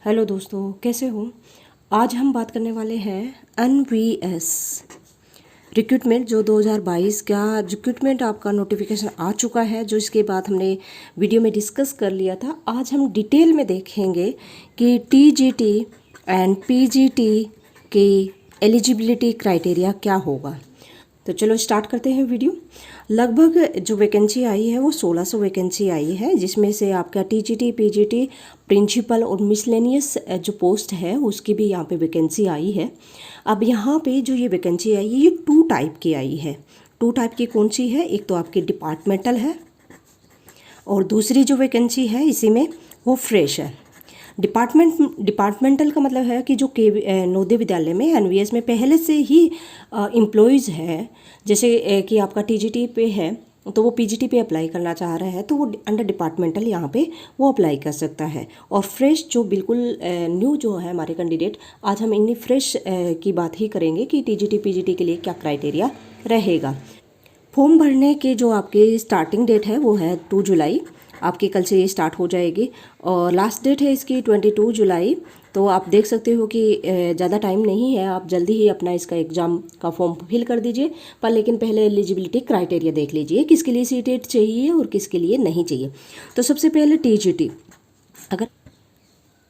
Hello दोस्तों, कैसे हो। आज हम बात करने वाले हैं NVS रिक्रूटमेंट। जो 2022 का रिक्रूटमेंट आपका नोटिफिकेशन आ चुका है, जो इसके बाद हमने वीडियो में डिस्कस कर लिया था। आज हम डिटेल में देखेंगे कि TGT एंड PGT की एलिजिबिलिटी क्राइटेरिया क्या होगा। तो चलो स्टार्ट करते हैं वीडियो। लगभग जो वैकेंसी आई है वो 1600 वैकेंसी आई है, जिसमें से आपका TGT PGT प्रिंसिपल और मिसलेनियस जो पोस्ट है उसकी भी यहाँ पे वैकेंसी आई है। अब यहाँ पे जो ये वैकेंसी आई है ये 2 टाइप की आई है। 2 टाइप की कौन सी है, एक तो आपकी डिपार्टमेंटल है और दूसरी जो वैकेंसी है इसी में वो फ्रेश है। डिपार्टमेंटल का मतलब है कि जो नवोदय विद्यालय में NVS में पहले से ही एम्प्लॉयज़ है, जैसे कि आपका TGT पे है तो वो PGT पे अप्लाई करना चाह रहा है तो वो अंडर डिपार्टमेंटल यहाँ पे वो अप्लाई कर सकता है। और फ्रेश जो बिल्कुल न्यू जो है हमारे कैंडिडेट, आज हम इन्हीं फ्रेश की बात ही करेंगे कि TGT PGT के लिए क्या क्राइटेरिया रहेगा। फॉर्म भरने के जो आपकी स्टार्टिंग डेट है वो है 2 जुलाई। आपकी कल से ये स्टार्ट हो जाएगी और लास्ट डेट है इसकी 22 जुलाई। तो आप देख सकते हो कि ज़्यादा टाइम नहीं है, आप जल्दी ही अपना इसका एग्ज़ाम का फॉर्म फिल कर दीजिए। पर लेकिन पहले एलिजिबिलिटी क्राइटेरिया देख लीजिए, किसके लिए सीटेट चाहिए और किसके लिए नहीं चाहिए। तो सबसे पहले TGT, अगर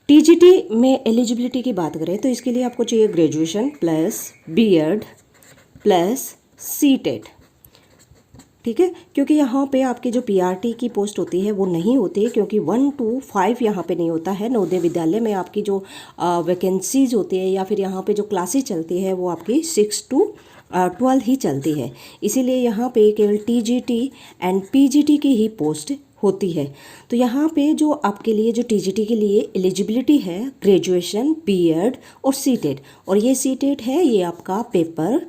TGT में एलिजिबिलिटी की बात करें तो इसके लिए आपको चाहिए graduation plus B.Ed plus CTET। ठीक है, क्योंकि यहाँ पे आपकी जो PRT की पोस्ट होती है वो नहीं होती है, क्योंकि 1 to 5 यहाँ पे नहीं होता है। नवोदय विद्यालय में आपकी जो वैकेंसीज होती है या फिर यहाँ पे जो क्लासेस चलती है वो आपकी 6 to 12 ही चलती है। इसीलिए यहाँ पे केवल TGT एंड PGT की ही पोस्ट होती है। तो यहाँ पे जो आपके लिए जो TGT के लिए एलिजिबिलिटी है ग्रेजुएशन B.Ed और CTET, और ये CTET है ये आपका पेपर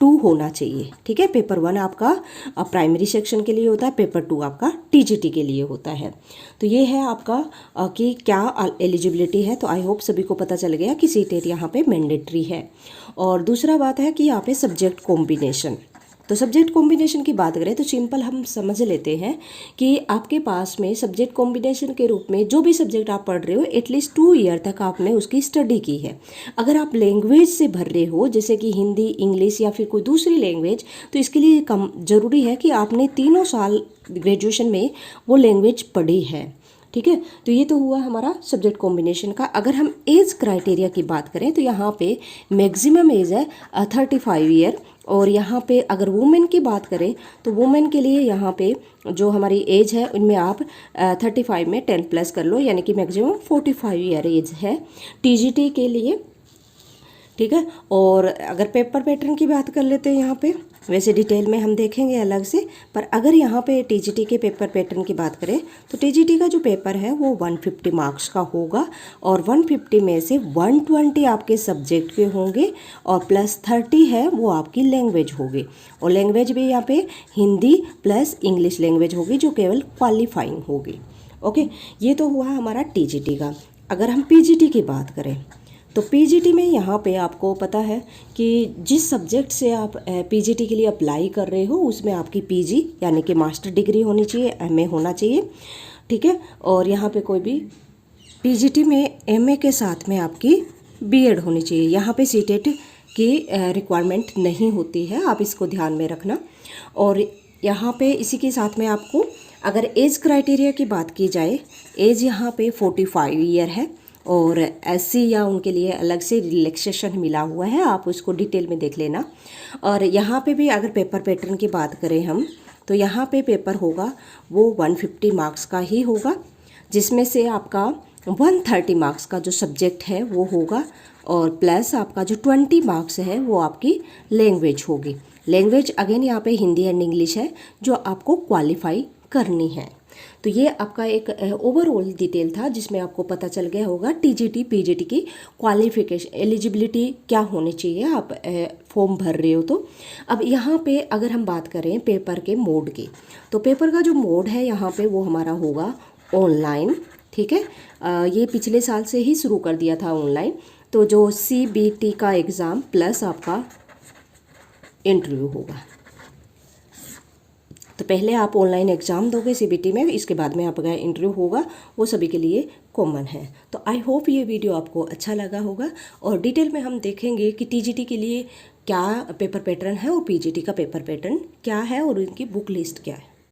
2 होना चाहिए। ठीक है, पेपर 1 आपका प्राइमरी सेक्शन के लिए होता है, पेपर 2 आपका TGT के लिए होता है। तो ये है आपका कि क्या एलिजिबिलिटी है। तो आई होप सभी को पता चल गया कि CTET यहाँ पे मैंडेटरी है। और दूसरा बात है कि यहाँ पे सब्जेक्ट कॉम्बिनेशन। तो सब्जेक्ट कॉम्बिनेशन की बात करें तो सिंपल हम समझ लेते हैं कि आपके पास में सब्जेक्ट कॉम्बिनेशन के रूप में जो भी सब्जेक्ट आप पढ़ रहे हो एटलीस्ट 2 ईयर तक आपने उसकी स्टडी की है। अगर आप लैंग्वेज से भर रहे हो जैसे कि हिंदी, इंग्लिश या फिर कोई दूसरी लैंग्वेज, तो इसके लिए कम ज़रूरी है कि आपने 3 साल ग्रेजुएशन में वो लैंग्वेज पढ़ी है। ठीक है, तो ये तो हुआ हमारा सब्जेक्ट कॉम्बिनेशन का। अगर हम एज क्राइटेरिया की बात करें तो यहाँ पे मैक्सिमम एज है 35 ईयर। और यहाँ पे अगर वुमेन की बात करें तो वुमेन के लिए यहाँ पे जो हमारी एज है उनमें आप 35 में 10 प्लस कर लो, यानी कि मैक्सिमम 45 ईयर एज है TGT के लिए। ठीक है, और अगर पेपर पैटर्न की बात कर लेते हैं यहाँ पे, वैसे डिटेल में हम देखेंगे अलग से, पर अगर यहाँ पे TGT के पेपर पैटर्न की बात करें तो TGT का जो पेपर है वो 150 मार्क्स का होगा और 150 में से 120 आपके सब्जेक्ट के होंगे और प्लस 30 है वो आपकी लैंग्वेज होगी। और लैंग्वेज भी यहाँ पे हिंदी प्लस इंग्लिश लैंग्वेज होगी जो केवल क्वालिफाइंग होगी। ओके, ये तो हुआ हमारा TGT का। अगर हम PGT की बात करें तो PGT में यहाँ पे आपको पता है कि जिस सब्जेक्ट से आप PGT के लिए अप्लाई कर रहे हो उसमें आपकी PG यानी कि मास्टर डिग्री होनी चाहिए, MA होना चाहिए। ठीक है, और यहाँ पे कोई भी PGT में MA के साथ में आपकी B.Ed होनी चाहिए। यहाँ पे CTET की रिक्वायरमेंट नहीं होती है, आप इसको ध्यान में रखना। और यहाँ पे इसी के साथ में आपको अगर एज क्राइटेरिया की बात की जाए, एज यहाँ पे 45 ईयर है और SC या उनके लिए अलग से रिलैक्सेशन मिला हुआ है, आप उसको डिटेल में देख लेना। और यहाँ पे भी अगर पेपर पैटर्न की बात करें हम तो यहाँ पे पेपर होगा वो 150 मार्क्स का ही होगा, जिसमें से आपका 130 मार्क्स का जो सब्जेक्ट है वो होगा और प्लस आपका जो 20 मार्क्स है वो आपकी लैंग्वेज होगी। लैंग्वेज अगेन यहाँ पे हिंदी एंड इंग्लिश है जो आपको क्वालिफाई करनी है। तो ये आपका एक ओवरऑल डिटेल था जिसमें आपको पता चल गया होगा TGT PGT की क्वालिफिकेशन एलिजिबिलिटी क्या होनी चाहिए आप फॉर्म भर रहे हो। तो अब यहाँ पे अगर हम बात करें पेपर के मोड की, तो पेपर का जो मोड है यहाँ पे वो हमारा होगा ऑनलाइन। ठीक है, ये पिछले साल से ही शुरू कर दिया था ऑनलाइन। तो जो CBT का एग्ज़ाम प्लस आपका इंटरव्यू होगा। तो पहले आप ऑनलाइन एग्ज़ाम दोगे CBT में, इसके बाद में आपका इंटरव्यू होगा, वो सभी के लिए कॉमन है। तो आई होप ये वीडियो आपको अच्छा लगा होगा, और डिटेल में हम देखेंगे कि टीजीटी के लिए क्या पेपर पैटर्न है और पीजीटी का पेपर पैटर्न क्या है और उनकी बुक लिस्ट क्या है।